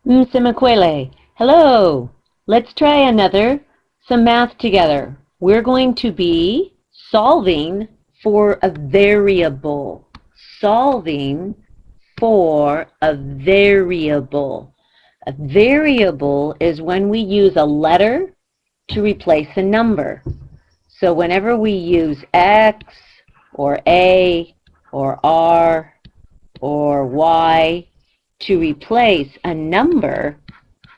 Msemakwele. Hello. Let's try some math together. We're going to be solving for a variable. Solving for a variable. A variable is when we use a letter to replace a number. So whenever we use X or A or R or Y to replace a number,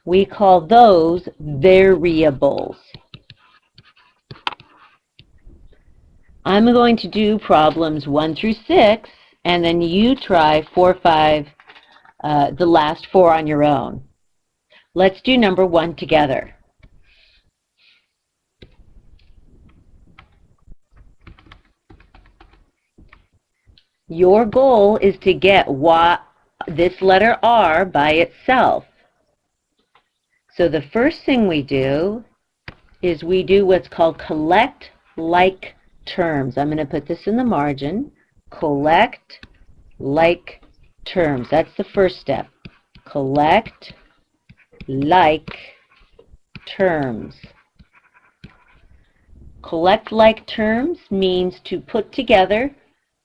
we call those variables. I'm going to do problems 1 through 6, and then you try 4, 5, the last 4 on your own. Let's do number 1 together. Your goal is to get this letter R by itself. So the first thing we do is we do what's called collect like terms. I'm going to put this in the margin. Collect like terms. That's the first step. Collect like terms. Collect like terms means to put together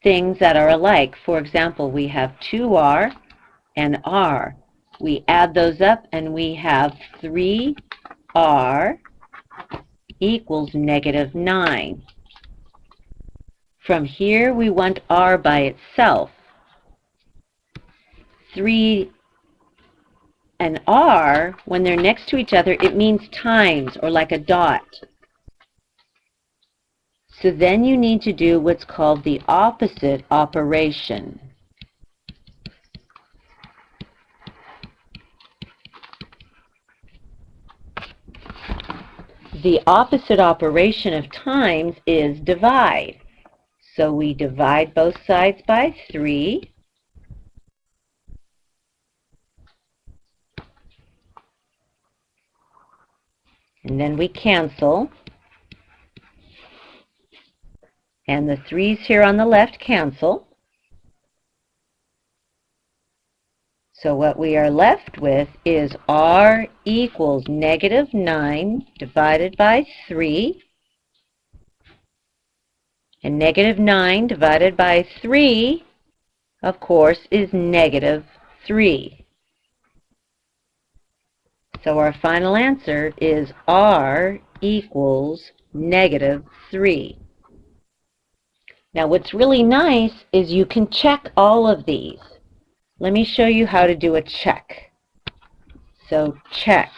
things that are alike. For example, we have 2R and R. We add those up and we have 3R equals -9. From here we want R by itself. 3 and R, when they're next to each other, it means times or like a dot. So then you need to do what's called the opposite operation. The opposite operation of times is divide. So we divide both sides by 3. And then we cancel. And the 3's here on the left cancel. So what we are left with is R equals -9 divided by 3. And -9 divided by 3, of course, is -3. So our final answer is R equals -3. Now what's really nice is you can check all of these. Let me show you how to do a check. So check.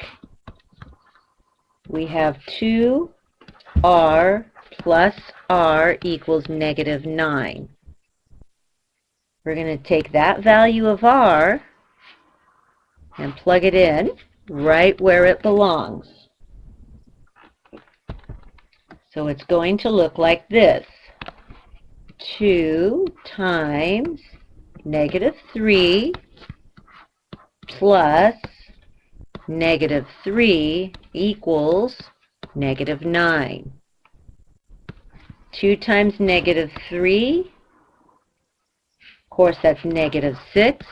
We have 2R plus R equals -9. We're going to take that value of R and plug it in right where it belongs. So it's going to look like this. 2 times -3 plus -3 equals -9. 2 times -3, of course that's -6,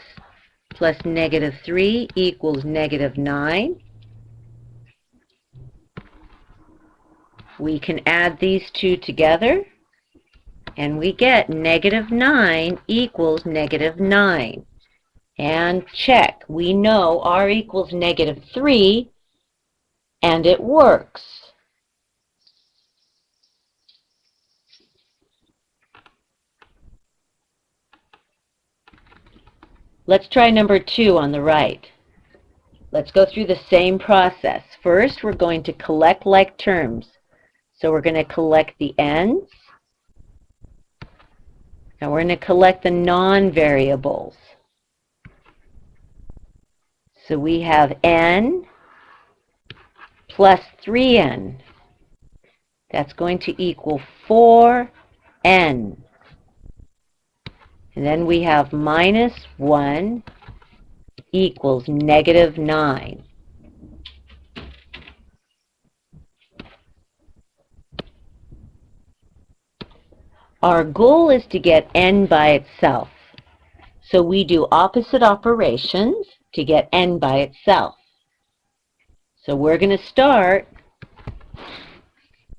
plus -3 equals -9. We can add these two together, and we get -9 equals -9. And check. We know R equals -3, and it works. Let's try number 2 on the right. Let's go through the same process. First, we're going to collect like terms. So we're going to collect the n's. Now we're going to collect the non-variables. So we have n plus 3n. That's going to equal 4n. And then we have -1 equals -9. Our goal is to get n by itself. So we do opposite operations. to get n by itself. So we're going to start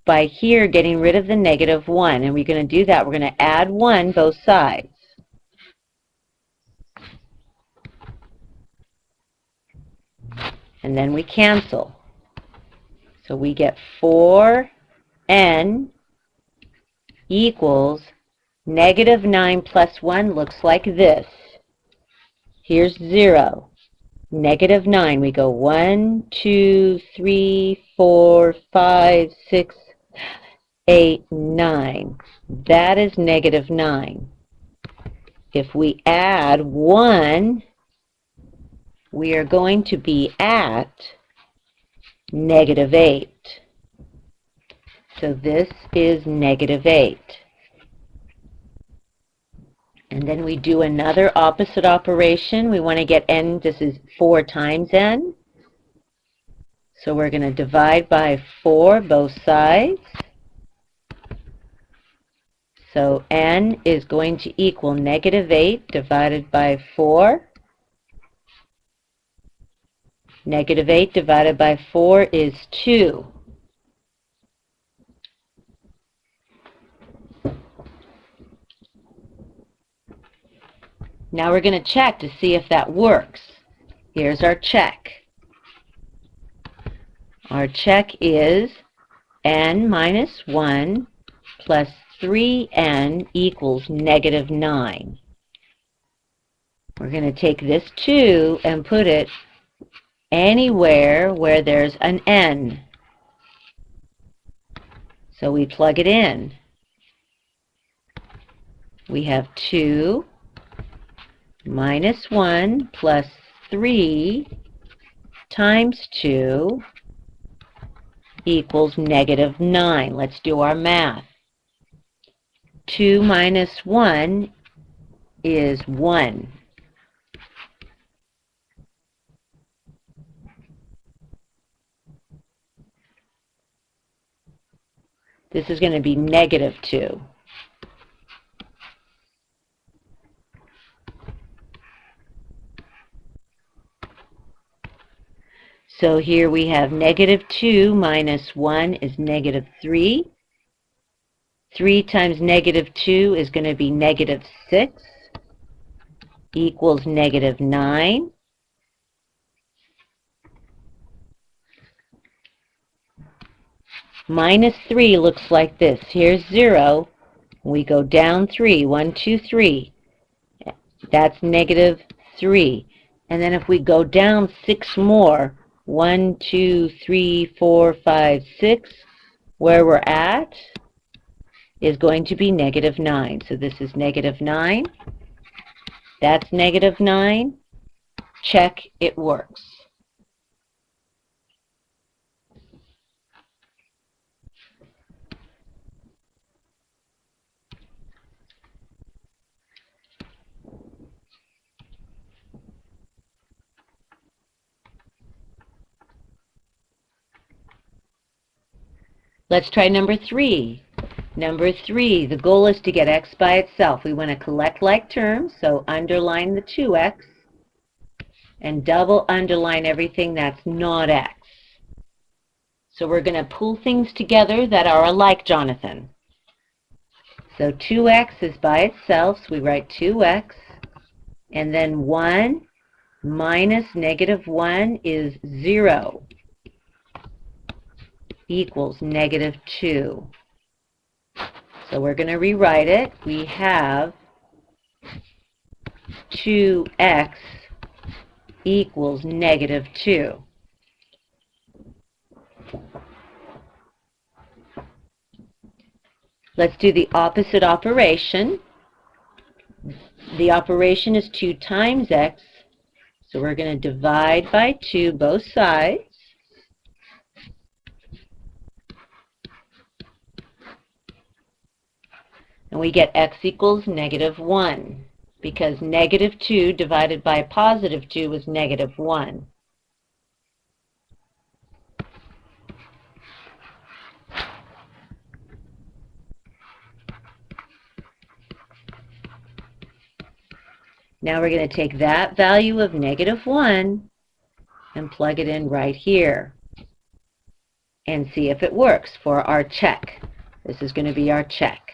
by here getting rid of the negative 1. And we're going to do that. We're going to add 1 both sides. And then we cancel. So we get 4n equals negative 9 plus 1 looks like this. Here's 0. Negative 9. We go 1, 2, 3, 4, 5, 6, 8, 9. That is negative 9. If we add 1, we are going to be at negative 8. So this is negative 8. And then we do another opposite operation. We want to get n, this is 4 times n. So we're going to divide by 4 both sides. So n is going to equal negative 8 divided by 4. Negative 8 divided by 4 is 2. Now we're going to check to see if that works. Here's our check. Our check is n minus 1 plus 3n equals negative 9. We're going to take this 2 and put it anywhere where there's an n. So we plug it in. We have 2 minus 1 plus 3 times 2 equals negative 9. Let's do our math. 2 minus 1 is 1. This is going to be negative 2. So here we have negative 2 minus 1 is negative 3. 3 times negative 2 is going to be negative 6 equals negative 9. Minus 3 looks like this. Here's 0. We go down 3. 1, 2, 3. That's negative 3. And then if we go down 6 more, 1, 2, 3, 4, 5, 6, where we're at is going to be negative 9. So this is negative 9. That's negative 9. Check, it works. Let's try number 3. Number 3, the goal is to get x by itself. We want to collect like terms, so underline the 2x and double underline everything that's not x. So we're going to pull things together that are alike, Jonathan. So 2x is by itself, so we write 2x, and then 1 minus negative 1 is 0 equals negative 2. So we're going to rewrite it. We have 2x equals negative 2. Let's do the opposite operation. The operation is 2 times x, so we're going to divide by 2 both sides. And we get x equals negative 1, because negative 2 divided by positive 2 is negative 1. Now we're going to take that value of -1 and plug it in right here and see if it works for our check. This is going to be our check.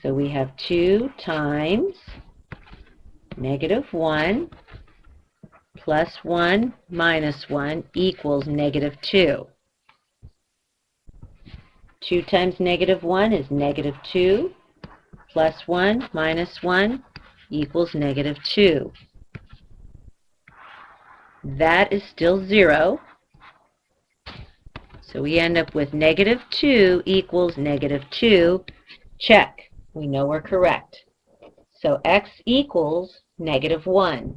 So we have 2 times -1 plus 1 minus 1 equals -2. 2 times -1 is -2 plus 1 minus 1 equals -2. That is still 0. So we end up with -2 equals -2. Check. We know we're correct. So x equals -1.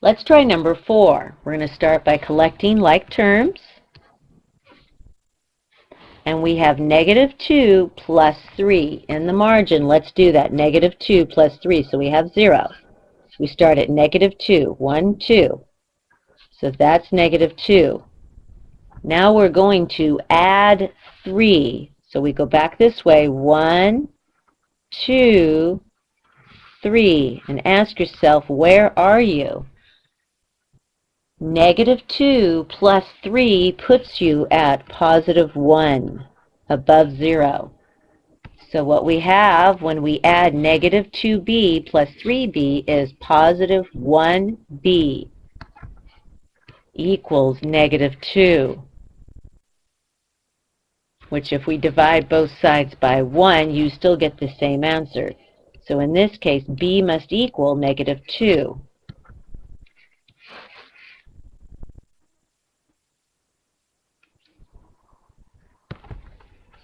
Let's try number 4. We're going to start by collecting like terms. And we have -2 plus 3 in the margin. Let's do that. -2 plus 3. So we have 0. So we start at -2. 1, 2. So that's -2. Now we're going to add 3. So we go back this way. 1, 2, 3. And ask yourself, where are you? -2 plus 3 puts you at +1, above 0. So what we have when we add -2b plus 3b is +1b equals -2, which if we divide both sides by 1, you still get the same answer. So in this case, b must equal -2.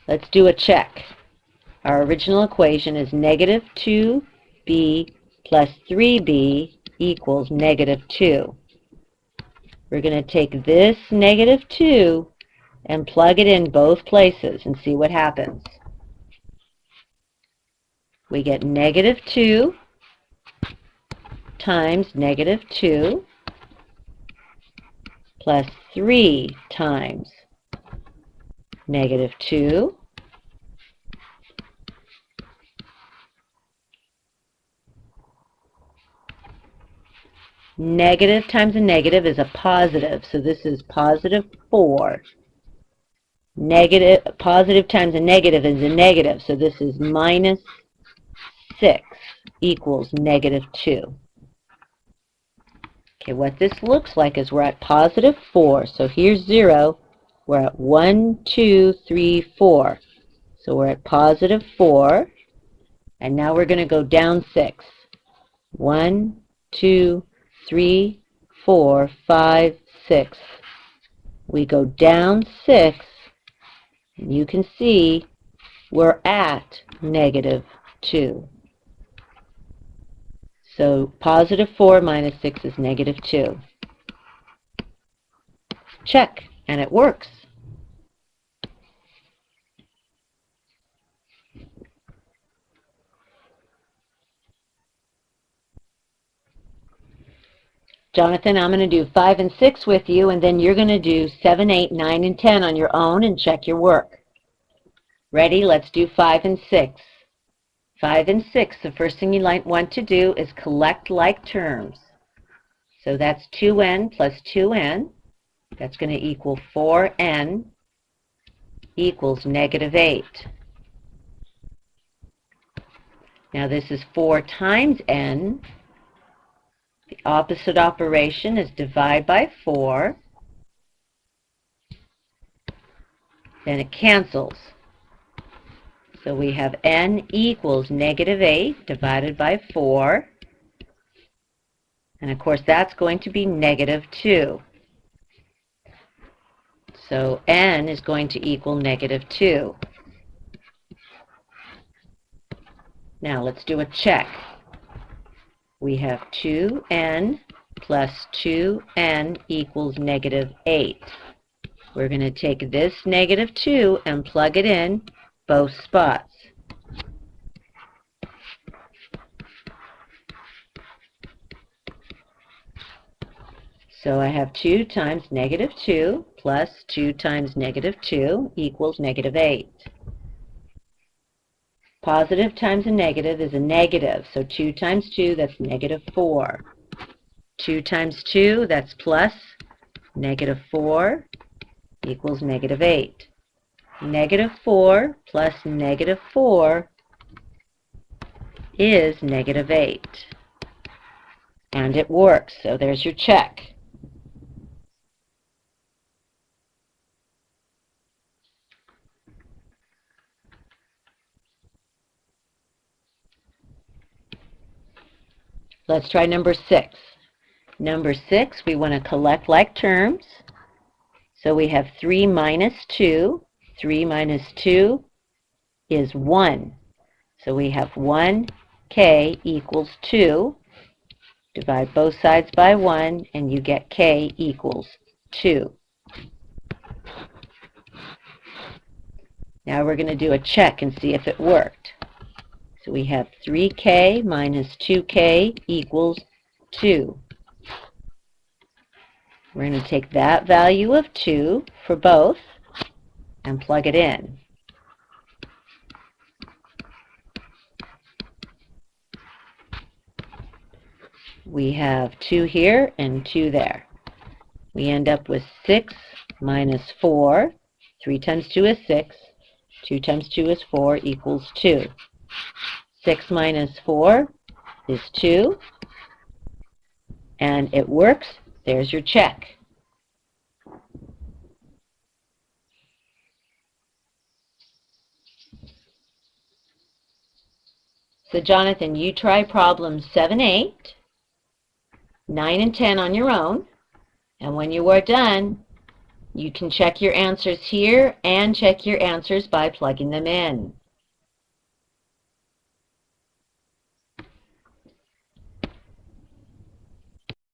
Let's do a check. Our original equation is -2b plus 3b equals -2. We're going to take this -2 and plug it in both places and see what happens. We get -2 times -2 plus 3 times -2 Negative times a negative is a positive, so this is +4. Positive times a negative is a negative, so this is -6 equals -2. Okay, what this looks like is we're at +4, so here's 0. We're at 1, 2, 3, 4. So we're at +4, and now we're going to go down 6. 1, 2, 3, 4, 5, 6. We go down 6, and you can see we're at -2. So +4 minus 6 is -2. Check, and it works. Jonathan, I'm going to do 5 and 6 with you, and then you're going to do 7, 8, 9, and 10 on your own and check your work. Ready? Let's do 5 and 6. 5 and 6, the first thing you want to do is collect like terms. So that's 2n plus 2n. That's going to equal 4n equals -8. Now this is 4 times n. The opposite operation is divide by 4. Then it cancels. So we have n equals -8 divided by 4. And of course that's going to be -2. So n is going to equal -2. Now let's do a check. We have 2n plus 2n equals -8. We're going to take this -2 and plug it in both spots. So I have 2 times -2 plus 2 times negative 2 equals negative 8. Positive times a negative is a negative, so 2 times 2, that's negative 4. 2 times 2, that's plus negative 4 equals negative 8. Negative 4 plus negative 4 is negative 8. And it works, so there's your check. Let's try number 6. Number 6, we want to collect like terms. So we have 3 minus 2. 3 minus 2 is 1. So we have 1k equals 2. Divide both sides by 1, and you get k equals 2. Now we're going to do a check and see if it worked. So we have 3k minus 2k equals 2. We're going to take that value of 2 for both and plug it in. We have 2 here and 2 there. We end up with 6 minus 4. 3 times 2 is 6. 2 times 2 is 4 equals 2. 6 minus 4 is 2. And it works. There's your check. So Jonathan, you try problems 7, 8, 9, and 10 on your own. And when you are done, you can check your answers here and check your answers by plugging them in.